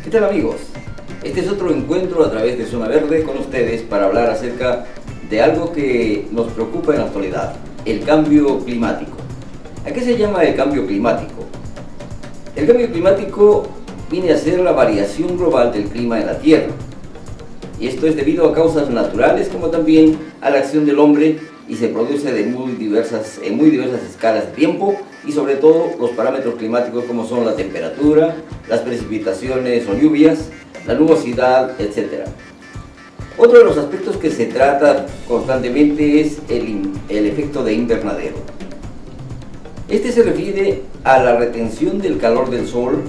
¿Qué tal, amigos? Este es otro encuentro a través de Zona Verde con ustedes para hablar acerca de algo que nos preocupa en la actualidad, el cambio climático. ¿A qué se llama el cambio climático? El cambio climático viene a ser la variación global del clima en la Tierra. Y esto es debido a causas naturales como también a la acción del hombre y se produce en muy diversas escalas de tiempo y sobre todo los parámetros climáticos como son la temperatura, las precipitaciones o lluvias, la nubosidad, etc. Otro de los aspectos que se trata constantemente es el efecto de invernadero. Este se refiere a la retención del calor del Sol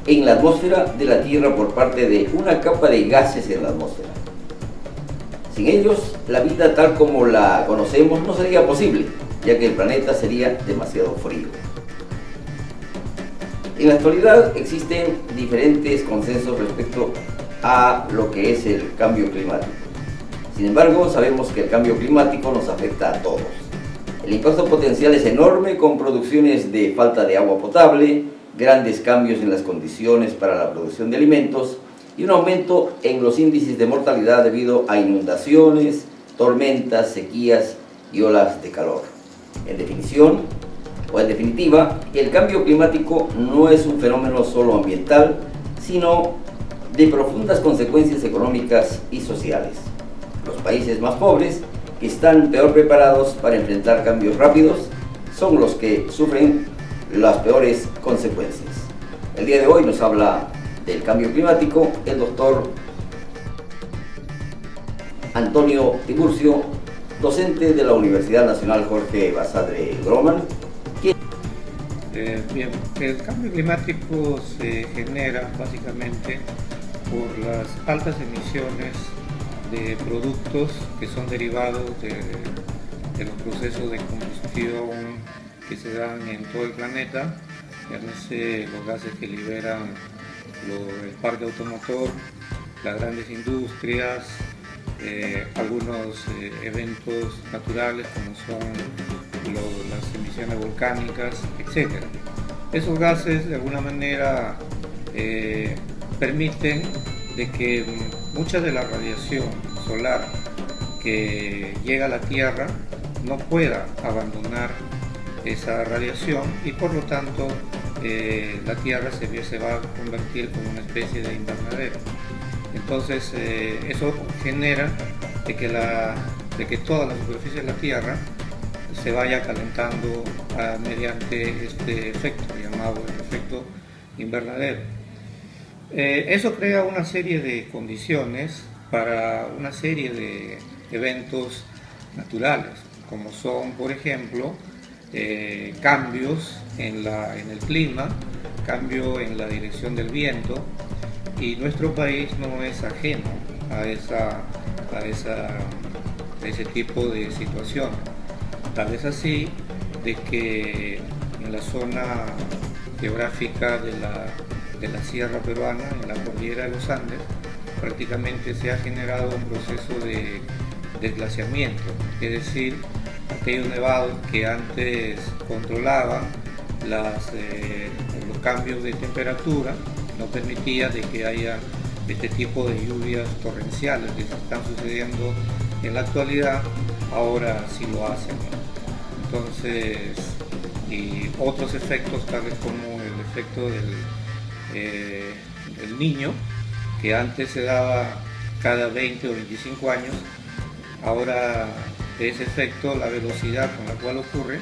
en la atmósfera de la Tierra por parte de una capa de gases en la atmósfera. Sin ellos, la vida tal como la conocemos no sería posible, ya que el planeta sería demasiado frío. En la actualidad existen diferentes consensos respecto a lo que es el cambio climático. Sin embargo, sabemos que el cambio climático nos afecta a todos. El impacto potencial es enorme, con producciones de falta de agua potable, grandes cambios en las condiciones para la producción de alimentos y un aumento en los índices de mortalidad debido a inundaciones, tormentas, sequías y olas de calor. En definitiva, el cambio climático no es un fenómeno solo ambiental, sino de profundas consecuencias económicas y sociales. Los países más pobres, que están peor preparados para enfrentar cambios rápidos, son los que sufren las peores consecuencias. El día de hoy nos habla del cambio climático el doctor Antonio Tiburcio, docente de la Universidad Nacional Jorge Basadre Groman. Bien, el cambio climático se genera básicamente por las altas emisiones de productos que son derivados de los procesos de combustión que se dan en todo el planeta, llámese los gases que liberan el parque automotor, las grandes industrias, algunos eventos naturales como son las emisiones volcánicas, etc. Esos gases de alguna manera permiten de que mucha de la radiación solar que llega a la Tierra no pueda abandonar esa radiación y por lo tanto la Tierra se va a convertir como una especie de invernadero. Entonces eso genera de que toda la superficie de la Tierra se vaya calentando mediante este efecto llamado el efecto invernadero. Eso crea una serie de condiciones para una serie de eventos naturales, como son, por ejemplo, cambios en el clima, cambio en la dirección del viento, y nuestro país no es ajeno a ese tipo de situación. Tal es así de que en la zona geográfica de la sierra peruana, en la cordillera de los Andes, prácticamente se ha generado un proceso de desglaciamiento, es decir, aquellos nevados que antes controlaban los cambios de temperatura no permitía de que haya este tipo de lluvias torrenciales que se están sucediendo en la actualidad, ahora sí lo hacen. Entonces, y otros efectos tales como el efecto del Niño, que antes se daba cada 20 o 25 años, ahora ese efecto, la velocidad con la cual ocurre,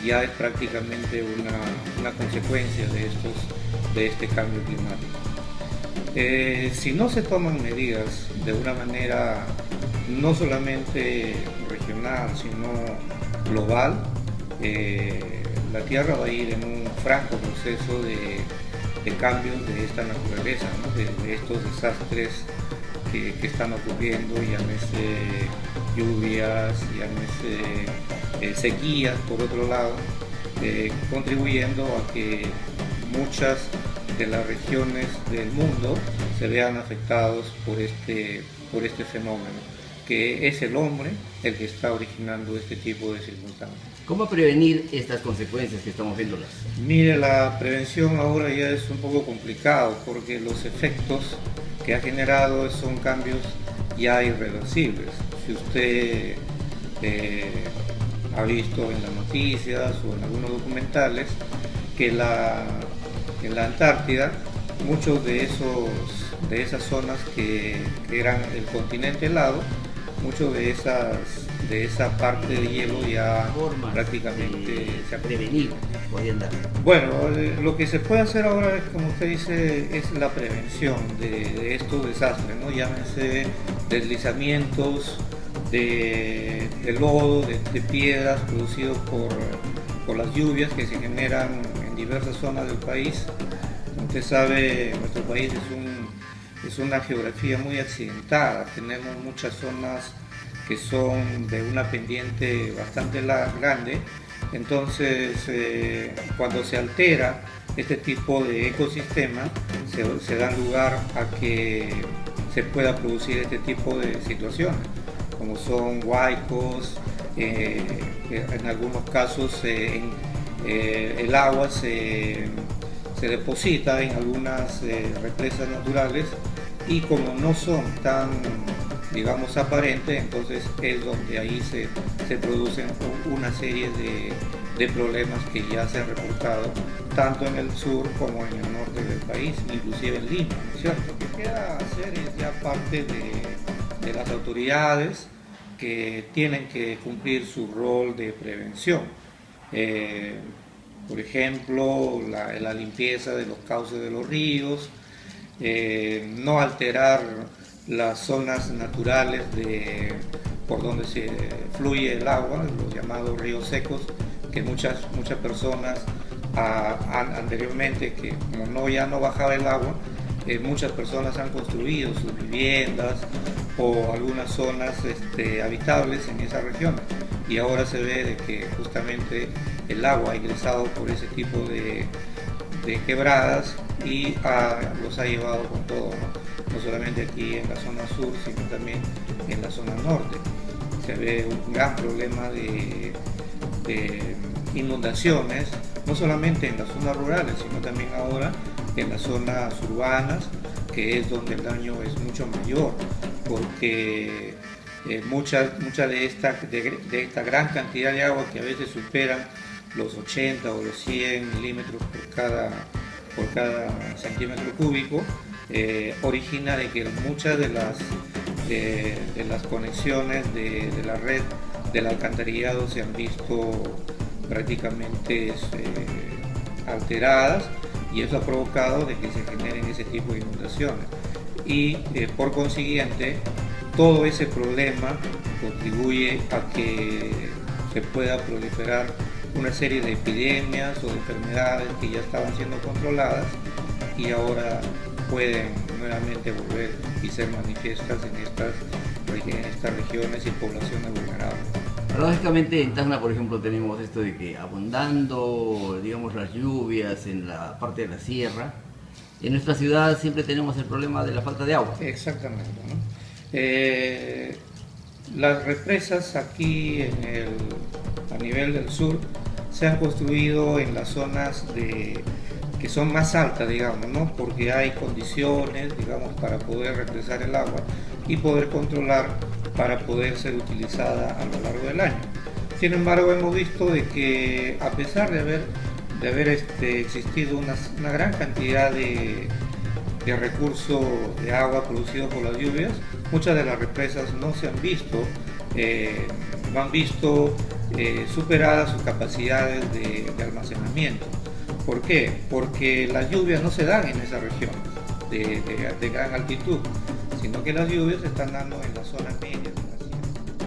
ya es prácticamente una consecuencia de este cambio climático. Si no se toman medidas de una manera no solamente regional, sino global, la Tierra va a ir en un franco proceso de cambios de esta naturaleza, ¿no? de estos desastres que están ocurriendo, llámese lluvias, llámese sequías, por otro lado, contribuyendo a que muchas de las regiones del mundo se vean afectados por este fenómeno. que es el hombre el que está originando este tipo de circunstancias. ¿Cómo prevenir estas consecuencias que estamos viendo? Mire, la prevención ahora ya es un poco complicado porque los efectos que ha generado son cambios ya irreversibles. Si usted ha visto en las noticias o en algunos documentales que en la Antártida muchos de esas zonas que eran el continente helado, mucho de esa parte de hielo ya prácticamente se ha prevenido. Bueno, lo que se puede hacer ahora, como usted dice, es la prevención de estos desastres, ¿no? Llámense deslizamientos de lodo, de piedras producidos por las lluvias que se generan en diversas zonas del país. Usted sabe, nuestro país es una geografía muy accidentada, tenemos muchas zonas que son de una pendiente bastante grande, entonces cuando se altera este tipo de ecosistema se da lugar a que se pueda producir este tipo de situaciones, como son huaicos, en algunos casos el agua se deposita en algunas represas naturales y como no son tan, digamos, aparentes, entonces es donde ahí se producen una serie de problemas que ya se han reportado tanto en el sur como en el norte del país, inclusive en Lima, ¿no es cierto? Lo que queda hacer es ya parte de las autoridades que tienen que cumplir su rol de prevención. Por ejemplo, la limpieza de los cauces de los ríos, no alterar las zonas naturales por donde se fluye el agua, los llamados ríos secos, que muchas personas anteriormente, que como ya no bajaba el agua, muchas personas han construido sus viviendas o algunas zonas habitables en esas regiones, y ahora se ve de que justamente el agua ha ingresado por ese tipo de quebradas y los ha llevado con todo, ¿no? No solamente aquí en la zona sur, sino también en la zona norte. Se ve un gran problema de inundaciones, no solamente en las zonas rurales, sino también ahora en las zonas urbanas, que es donde el daño es mucho mayor, porque mucha de esta gran cantidad de agua, que a veces superan los 80 o los 100 milímetros por cada centímetro cúbico, origina de que muchas de las conexiones de la red del alcantarillado se han visto prácticamente alteradas, y eso ha provocado de que se generen ese tipo de inundaciones, y por consiguiente todo ese problema contribuye a que se pueda proliferar una serie de epidemias o de enfermedades que ya estaban siendo controladas y ahora pueden nuevamente volver y ser manifiestas en estas regiones y poblaciones vulnerables. Paradójicamente en Tacna, por ejemplo, tenemos esto de que abundando, digamos, las lluvias en la parte de la sierra, en nuestra ciudad siempre tenemos el problema de la falta de agua. Exactamente, ¿no? Las represas aquí a nivel del sur se han construido en las zonas que son más altas, digamos, ¿no? Porque hay condiciones, digamos, para poder represar el agua y poder controlar para poder ser utilizada a lo largo del año. Sin embargo, hemos visto de que a pesar de haber existido una gran cantidad de recursos de agua producidos por las lluvias, muchas de las represas no se han visto, no han visto superadas sus capacidades de almacenamiento. ¿Por qué? Porque las lluvias no se dan en esas regiones de gran altitud, sino que las lluvias se están dando en las zonas medias.